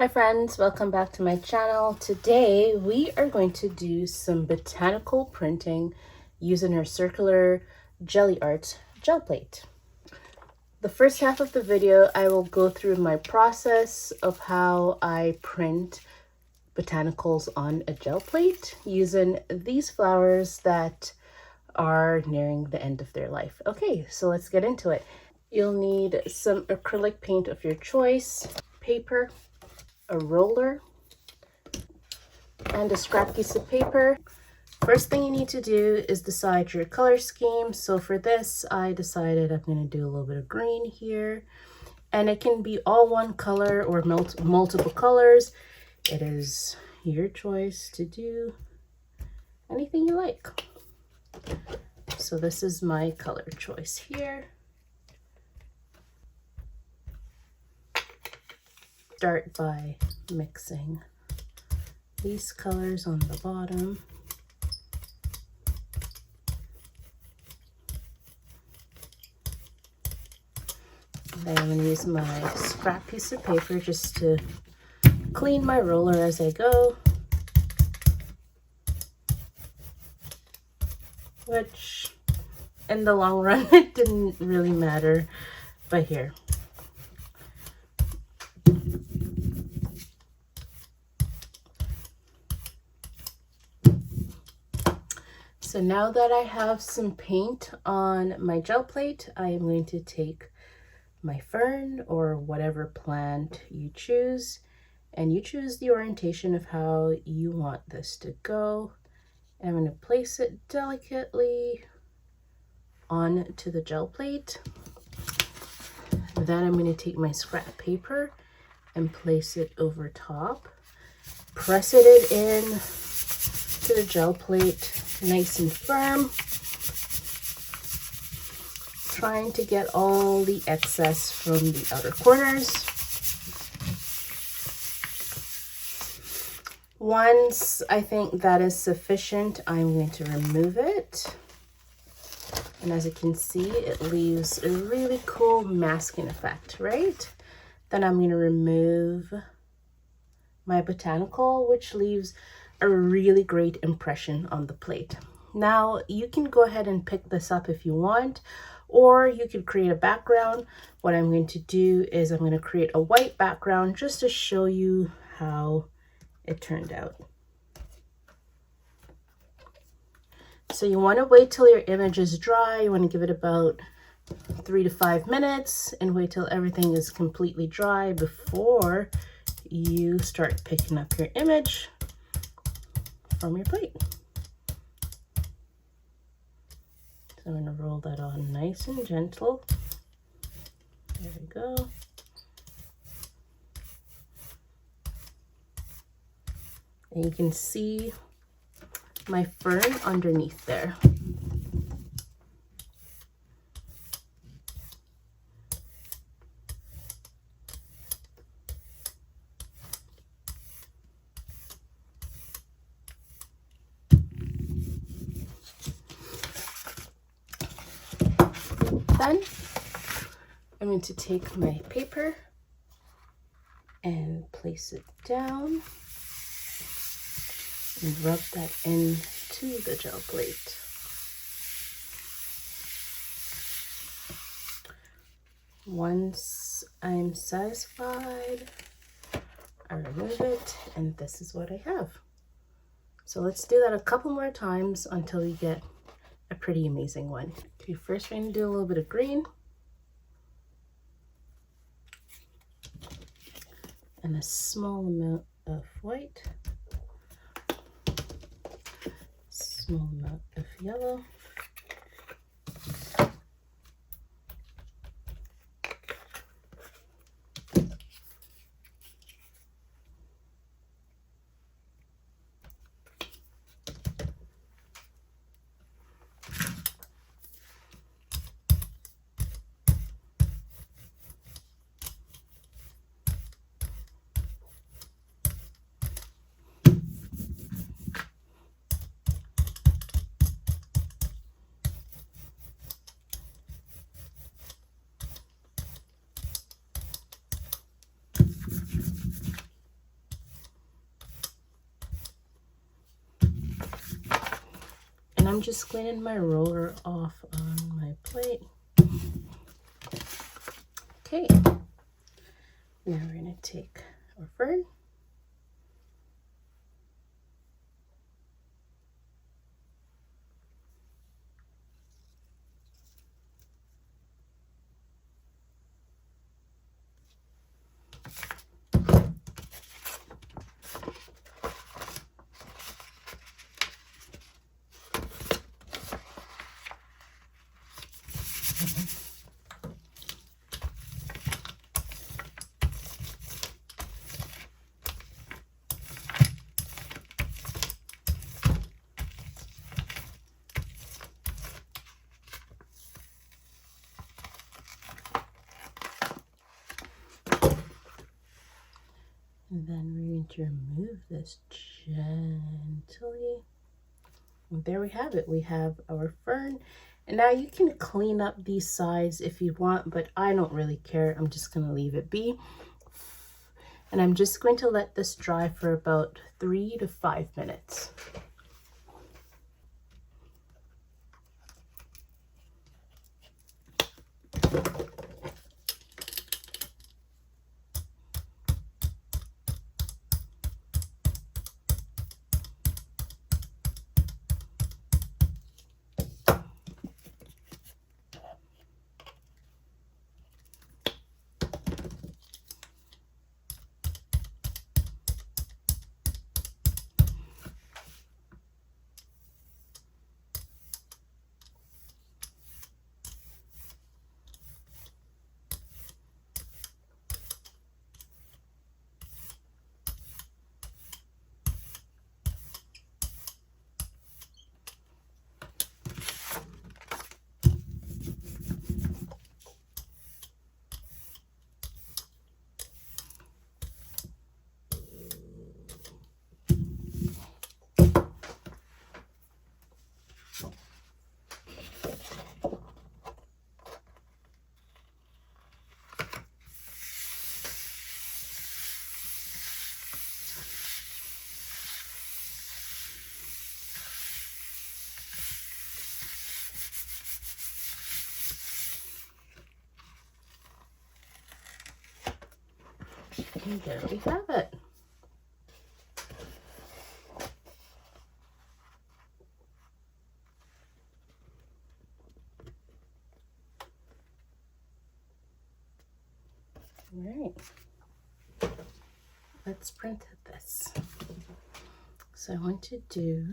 Hi friends, welcome back to my channel. Today we are going to do some botanical printing using our circular jelly art gel plate. The first half of the video I will go through my process of how I print botanicals on a gel plate using these flowers that are nearing the end of their life. Okay, so let's get into it. You'll need some acrylic paint of your choice, paper, a roller, and a scrap piece of paper. First thing you need to do is decide your color scheme. So for this, I decided I'm going to do a little bit of green here, and it can be all one color or multiple colors. It is your choice to do anything you like. So this is my color choice here. Start by mixing these colors on the bottom. Then I'm going to use my scrap piece of paper just to clean my roller as I go, which in the long run it didn't really matter, but here. So now that I have some paint on my gel plate, I am going to take my fern or whatever plant you choose, and you choose the orientation of how you want this to go. And I'm going to place it delicately onto the gel plate. Then I'm going to take my scrap paper and place it over top, press it in to the gel plate nice and firm, trying to get all the excess from the outer corners. Once I think that is sufficient, I'm going to remove it. And as you can see, it leaves a really cool masking effect, right? Then I'm going to remove my botanical, which leaves a really great impression on the plate. Now you can go ahead and pick this up if you want, or you could create a background. What I'm going to do is I'm going to create a white background just to show you how it turned out. So you want to wait till your image is dry. You want to give it about 3 to 5 minutes and wait till everything is completely dry before you start picking up your image from your plate. So I'm going to roll that on nice and gentle. There we go. And you can see my fern underneath there. Then I'm going to take my paper and place it down and rub that into the gel plate. Once I'm satisfied, I remove it, and this is what I have. So let's do that a couple more times until we get a pretty amazing one. Okay, first we're going to do a little bit of green and a small amount of white, small amount of yellow, I'm just cleaning my roller off on my plate. Okay, now we're going to take our fern. And then we're going to remove this gently. And there we have it. We have our fern. And now you can clean up these sides if you want, but I don't really care. I'm just going to leave it be. And I'm just going to let this dry for about 3 to 5 minutes. And there we have it. All right, let's print this. So I want to do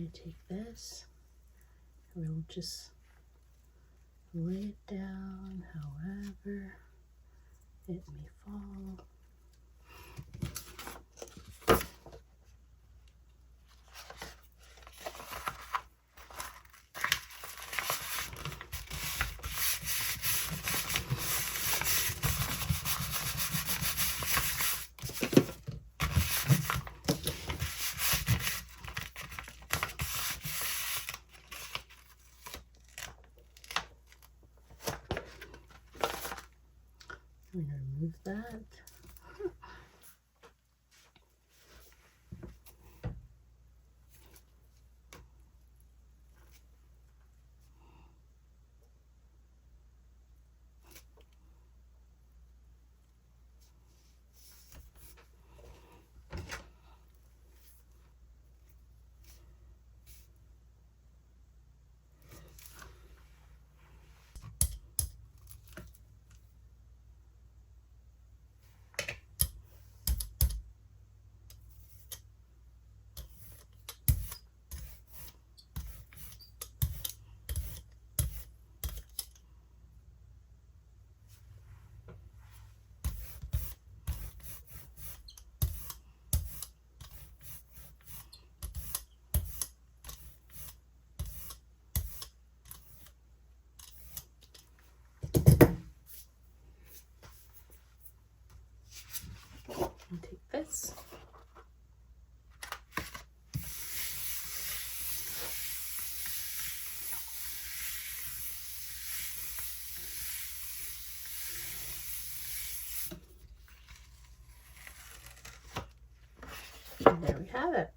you take this, we'll just lay it down however it may fall. I'm going to remove that. And there we have it.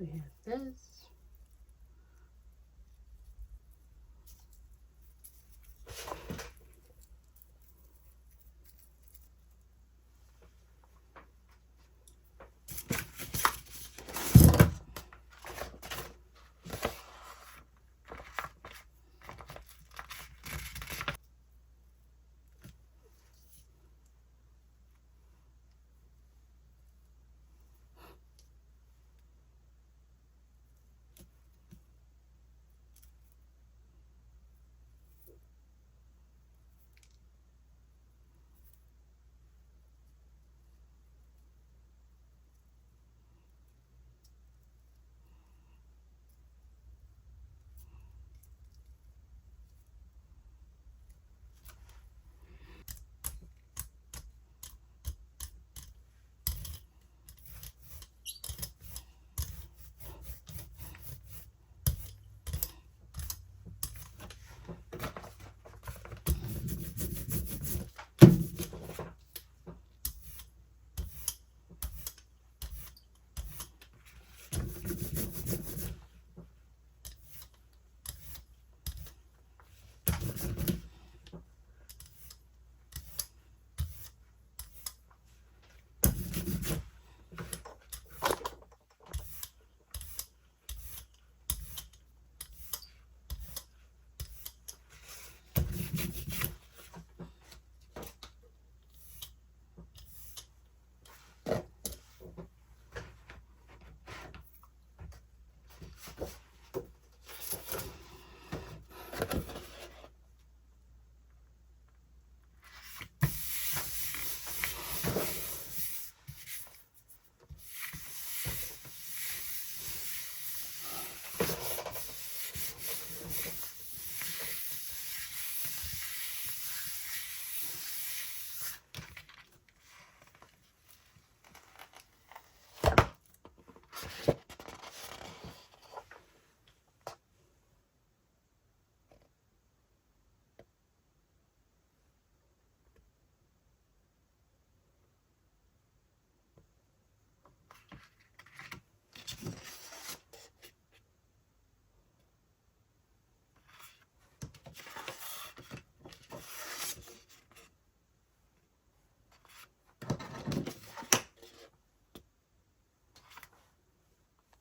We have this.